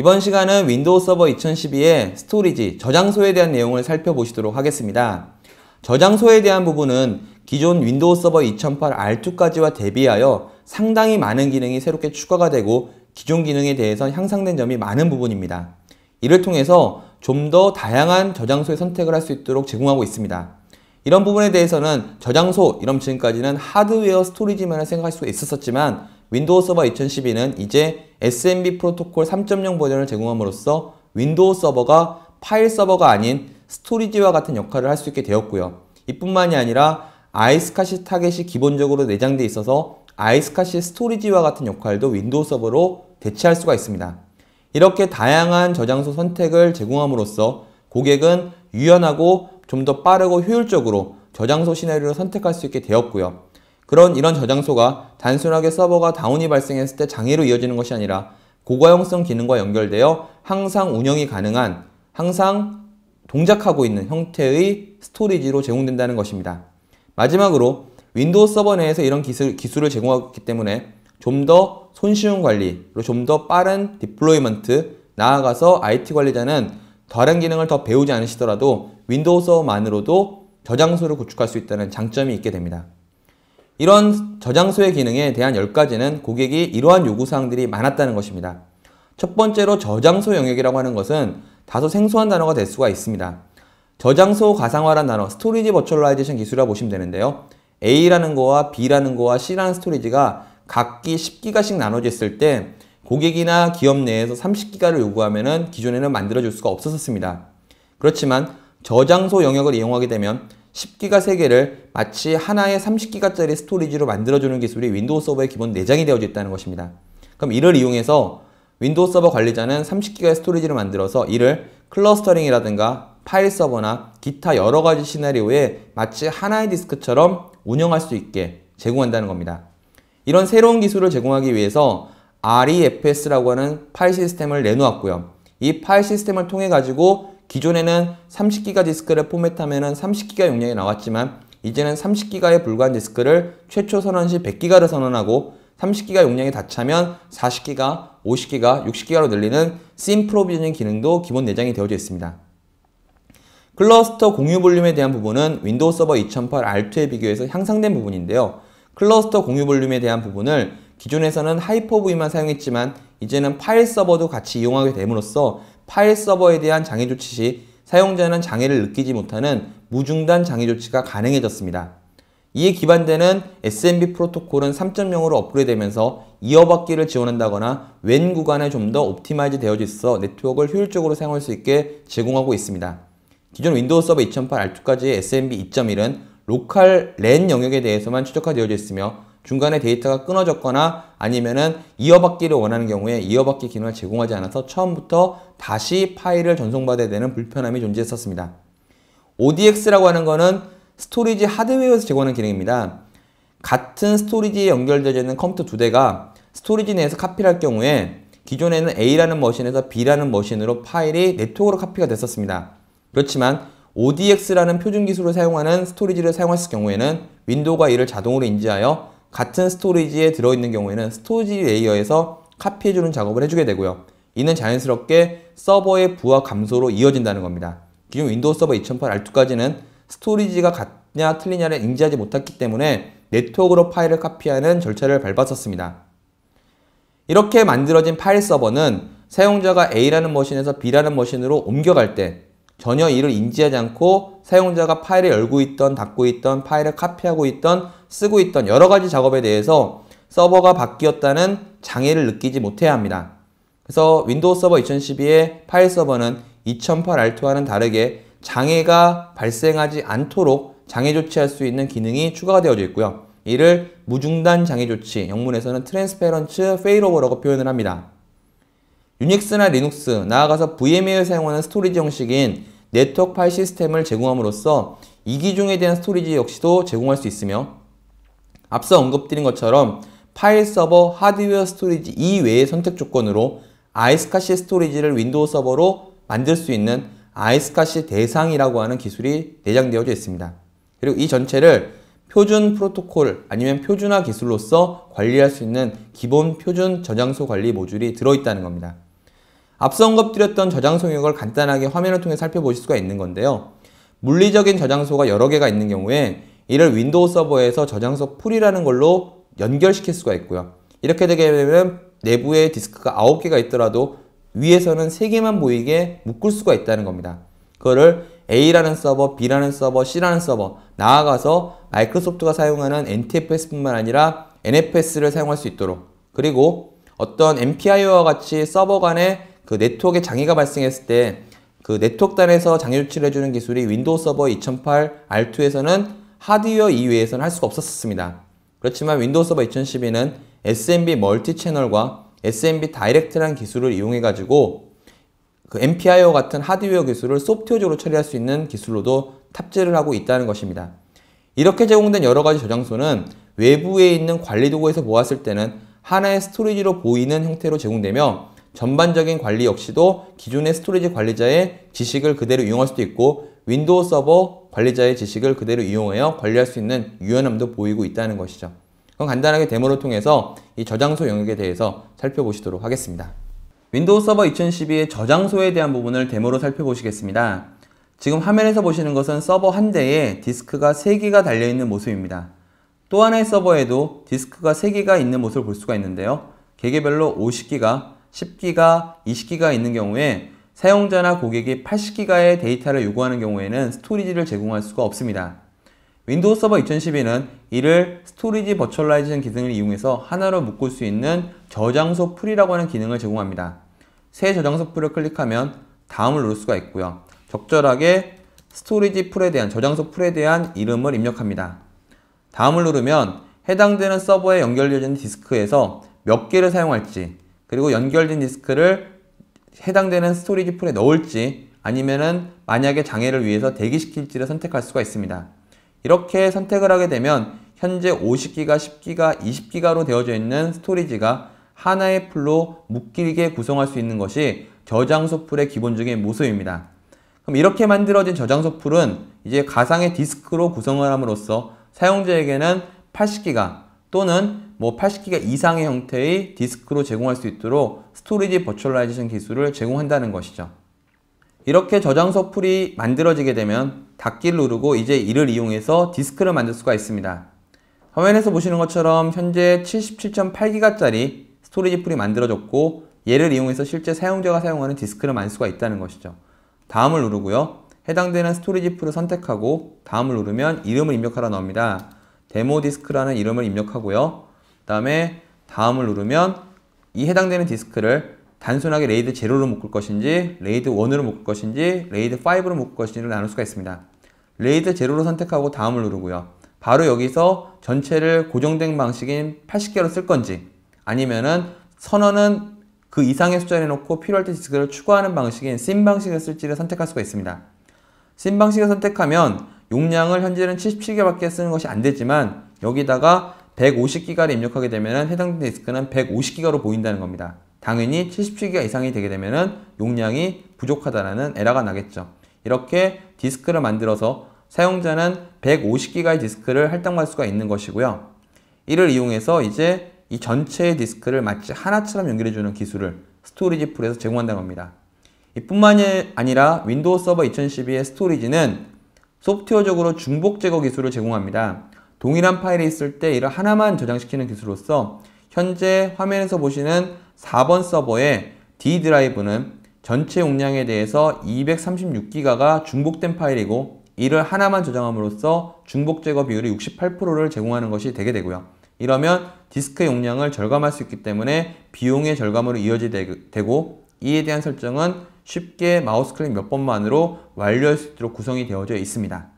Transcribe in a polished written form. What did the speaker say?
이번 시간은 윈도우 서버 2012의 스토리지, 저장소에 대한 내용을 살펴보시도록 하겠습니다. 저장소에 대한 부분은 기존 윈도우 서버 2008 R2까지와 대비하여 상당히 많은 기능이 새롭게 추가가 되고 기존 기능에 대해서 향상된 점이 많은 부분입니다. 이를 통해서 좀 더 다양한 저장소의 선택을 할 수 있도록 제공하고 있습니다. 이런 부분에 대해서는 저장소, 이런 지금까지는 하드웨어 스토리지만을 생각할 수 있었지만 윈도우 서버 2012는 이제 SMB 프로토콜 3.0 버전을 제공함으로써 윈도우 서버가 파일 서버가 아닌 스토리지와 같은 역할을 할 수 있게 되었고요. 이뿐만이 아니라 아이스카시 타겟이 기본적으로 내장되어 있어서 아이스카시 스토리지와 같은 역할도 윈도우 서버로 대체할 수가 있습니다. 이렇게 다양한 저장소 선택을 제공함으로써 고객은 유연하고 좀 더 빠르고 효율적으로 저장소 시나리오를 선택할 수 있게 되었고요. 이런 저장소가 단순하게 서버가 다운이 발생했을 때 장애로 이어지는 것이 아니라 고가용성 기능과 연결되어 항상 운영이 가능한, 항상 동작하고 있는 형태의 스토리지로 제공된다는 것입니다. 마지막으로 윈도우 서버 내에서 이런 기술을 제공하기 때문에 좀 더 손쉬운 관리, 그리고 좀 더 빠른 디플로이먼트, 나아가서 IT 관리자는 다른 기능을 더 배우지 않으시더라도 윈도우 서버만으로도 저장소를 구축할 수 있다는 장점이 있게 됩니다. 이런 저장소의 기능에 대한 10가지는 고객이 이러한 요구사항들이 많았다는 것입니다. 첫 번째로 저장소 영역이라고 하는 것은 다소 생소한 단어가 될 수가 있습니다. 저장소 가상화라는 단어, 스토리지 버추얼라이제이션 기술이라고 보시면 되는데요. A라는 거와 B라는 거와 C라는 스토리지가 각기 10기가씩 나눠져 있을 때 고객이나 기업 내에서 30기가를 요구하면 기존에는 만들어줄 수가 없었습니다. 그렇지만 저장소 영역을 이용하게 되면 10기가 3개를 마치 하나의 30기가짜리 스토리지로 만들어주는 기술이 윈도우 서버의 기본 내장이 되어져 있다는 것입니다. 그럼 이를 이용해서 윈도우 서버 관리자는 30기가의 스토리지를 만들어서 이를 클러스터링이라든가 파일 서버나 기타 여러가지 시나리오에 마치 하나의 디스크처럼 운영할 수 있게 제공한다는 겁니다. 이런 새로운 기술을 제공하기 위해서 REFS라고 하는 파일 시스템을 내놓았고요. 이 파일 시스템을 통해 가지고 기존에는 30기가 디스크를 포맷하면 30기가 용량이 나왔지만 이제는 30기가에 불과한 디스크를 최초 선언 시 100기가를 선언하고 30기가 용량이 다 차면 40기가, 50기가, 60기가로 늘리는 심 프로비저닝 기능도 기본 내장이 되어져 있습니다. 클러스터 공유 볼륨에 대한 부분은 윈도우 서버 2008 R2에 비교해서 향상된 부분인데요. 클러스터 공유 볼륨에 대한 부분을 기존에서는 하이퍼V만 사용했지만 이제는 파일 서버도 같이 이용하게 됨으로써 파일 서버에 대한 장애 조치 시 사용자는 장애를 느끼지 못하는 무중단 장애 조치가 가능해졌습니다. 이에 기반되는 SMB 프로토콜은 3.0으로 업그레이드되면서 이어받기를 지원한다거나 웬 구간에 좀 더 옵티마이즈 되어져 있어 네트워크를 효율적으로 사용할 수 있게 제공하고 있습니다. 기존 윈도우 서버 2008 R2까지의 SMB 2.1은 로컬 랜 영역에 대해서만 최적화되어져 있으며 중간에 데이터가 끊어졌거나 아니면은 이어받기를 원하는 경우에 이어받기 기능을 제공하지 않아서 처음부터 다시 파일을 전송받아야 되는 불편함이 존재했었습니다. ODX라고 하는 거는 스토리지 하드웨어에서 제공하는 기능입니다. 같은 스토리지에 연결되어 있는 컴퓨터 2대가 스토리지 내에서 카피를 할 경우에 기존에는 A라는 머신에서 B라는 머신으로 파일이 네트워크로 카피가 됐었습니다. 그렇지만 ODX라는 표준 기술을 사용하는 스토리지를 사용했을 경우에는 윈도우가 이를 자동으로 인지하여 같은 스토리지에 들어있는 경우에는 스토리지 레이어에서 카피해주는 작업을 해주게 되고요. 이는 자연스럽게 서버의 부하 감소로 이어진다는 겁니다. 기존 윈도우 서버 2008 R2까지는 스토리지가 같냐 틀리냐를 인지하지 못했기 때문에 네트워크로 파일을 카피하는 절차를 밟았었습니다. 이렇게 만들어진 파일 서버는 사용자가 A라는 머신에서 B라는 머신으로 옮겨갈 때 전혀 이를 인지하지 않고 사용자가 파일을 열고 있던 닫고 있던 파일을 카피하고 있던 쓰고 있던 여러가지 작업에 대해서 서버가 바뀌었다는 장애를 느끼지 못해야 합니다. 그래서 윈도우 서버 2012의 파일 서버는 2008 R2와는 다르게 장애가 발생하지 않도록 장애 조치할 수 있는 기능이 추가가 되어져 있고요. 이를 무중단 장애 조치, 영문에서는 트랜스페런트 페일오버라고 표현을 합니다. 유닉스나 리눅스, 나아가서 VMware에 사용하는 스토리지 형식인 네트워크 파일 시스템을 제공함으로써 이기종에 대한 스토리지 역시도 제공할 수 있으며 앞서 언급드린 것처럼 파일 서버 하드웨어 스토리지 이외의 선택 조건으로 아이스카시 스토리지를 윈도우 서버로 만들 수 있는 아이스카시 대상이라고 하는 기술이 내장되어져 있습니다. 그리고 이 전체를 표준 프로토콜 아니면 표준화 기술로서 관리할 수 있는 기본 표준 저장소 관리 모듈이 들어있다는 겁니다. 앞서 언급드렸던 저장소 영역을 간단하게 화면을 통해 살펴보실 수가 있는 건데요. 물리적인 저장소가 여러 개가 있는 경우에 이를 윈도우 서버에서 저장소 풀이라는 걸로 연결시킬 수가 있고요. 이렇게 되게 되면 내부에 디스크가 9개가 있더라도 위에서는 3개만 보이게 묶을 수가 있다는 겁니다. 그거를 A라는 서버, B라는 서버, C라는 서버, 나아가서 마이크로소프트가 사용하는 NTFS뿐만 아니라 NFS를 사용할 수 있도록, 그리고 어떤 MPIO와 같이 서버 간에 그 네트워크에 장애가 발생했을 때 그 네트워크단에서 장애 조치를 해주는 기술이 윈도우 서버 2008 R2에서는 하드웨어 이외에서는 할 수가 없었습니다. 그렇지만 윈도우 서버 2012는 SMB 멀티 채널과 SMB 다이렉트라는 기술을 이용해 가지고 그 MPIO 같은 하드웨어 기술을 소프트웨어적으로 처리할 수 있는 기술로도 탑재를 하고 있다는 것입니다. 이렇게 제공된 여러 가지 저장소는 외부에 있는 관리 도구에서 보았을 때는 하나의 스토리지로 보이는 형태로 제공되며 전반적인 관리 역시도 기존의 스토리지 관리자의 지식을 그대로 이용할 수도 있고 윈도우 서버 관리자의 지식을 그대로 이용하여 관리할 수 있는 유연함도 보이고 있다는 것이죠. 그럼 간단하게 데모를 통해서 이 저장소 영역에 대해서 살펴보시도록 하겠습니다. 윈도우 서버 2012의 저장소에 대한 부분을 데모로 살펴보시겠습니다. 지금 화면에서 보시는 것은 서버 한 대에 디스크가 3개가 달려있는 모습입니다. 또 하나의 서버에도 디스크가 3개가 있는 모습을 볼 수가 있는데요. 개개별로 50기가, 10기가, 20기가 있는 경우에 사용자나 고객이 80기가의 데이터를 요구하는 경우에는 스토리지를 제공할 수가 없습니다. 윈도우 서버 2012는 이를 스토리지 버추얼라이제이션 기능을 이용해서 하나로 묶을 수 있는 저장소 풀이라고 하는 기능을 제공합니다. 새 저장소 풀을 클릭하면 다음을 누를 수가 있고요. 적절하게 스토리지 풀에 대한, 저장소 풀에 대한 이름을 입력합니다. 다음을 누르면 해당되는 서버에 연결되어진 디스크에서 몇 개를 사용할지, 그리고 연결된 디스크를 해당되는 스토리지 풀에 넣을지 아니면은 만약에 장애를 위해서 대기시킬지를 선택할 수가 있습니다. 이렇게 선택을 하게 되면 현재 50기가, 10기가, 20기가로 되어져 있는 스토리지가 하나의 풀로 묶이게 구성할 수 있는 것이 저장소 풀의 기본적인 모습입니다. 그럼 이렇게 만들어진 저장소 풀은 이제 가상의 디스크로 구성을 함으로써 사용자에게는 80기가 또는 80기가 이상의 형태의 디스크로 제공할 수 있도록 스토리지 버추얼라이제이션 기술을 제공한다는 것이죠. 이렇게 저장소 풀이 만들어지게 되면 닫기를 누르고 이제 이를 이용해서 디스크를 만들 수가 있습니다. 화면에서 보시는 것처럼 현재 77.8기가짜리 스토리지 풀이 만들어졌고 얘를 이용해서 실제 사용자가 사용하는 디스크를 만들 수가 있다는 것이죠. 다음을 누르고요. 해당되는 스토리지 풀을 선택하고 다음을 누르면 이름을 입력하라 나옵니다. 데모 디스크라는 이름을 입력하고요. 그 다음에 다음을 누르면 이 해당되는 디스크를 단순하게 레이드 0로 묶을 것인지 레이드 1으로 묶을 것인지 레이드 5로 묶을 것인지를 나눌 수가 있습니다. 레이드 0로 선택하고 다음을 누르고요. 바로 여기서 전체를 고정된 방식인 80개로 쓸 건지 아니면은 선언은 그 이상의 숫자를 놓고 필요할 때 디스크를 추가하는 방식인 심 방식을 쓸지를 선택할 수가 있습니다. 심 방식을 선택하면 용량을 현재는 77기가밖에 쓰는 것이 안 되지만 여기다가 150기가를 입력하게 되면 해당되는 디스크는 150기가로 보인다는 겁니다. 당연히 77기가 이상이 되게 되면 용량이 부족하다는 에러가 나겠죠. 이렇게 디스크를 만들어서 사용자는 150기가의 디스크를 할당할 수가 있는 것이고요. 이를 이용해서 이제 이 전체의 디스크를 마치 하나처럼 연결해주는 기술을 스토리지 풀에서 제공한다는 겁니다. 이뿐만이 아니라 윈도우 서버 2012의 스토리지는 소프트웨어적으로 중복 제거 기술을 제공합니다. 동일한 파일이 있을 때 이를 하나만 저장시키는 기술로서 현재 화면에서 보시는 4번 서버의 D 드라이브는 전체 용량에 대해서 236기가가 중복된 파일이고 이를 하나만 저장함으로써 중복 제거 비율이 68%를 제공하는 것이 되게 되고요. 이러면 디스크 용량을 절감할 수 있기 때문에 비용의 절감으로 이어지게 되고 이에 대한 설정은 쉽게 마우스 클릭 몇 번만으로 완료할 수 있도록 구성이 되어져 있습니다.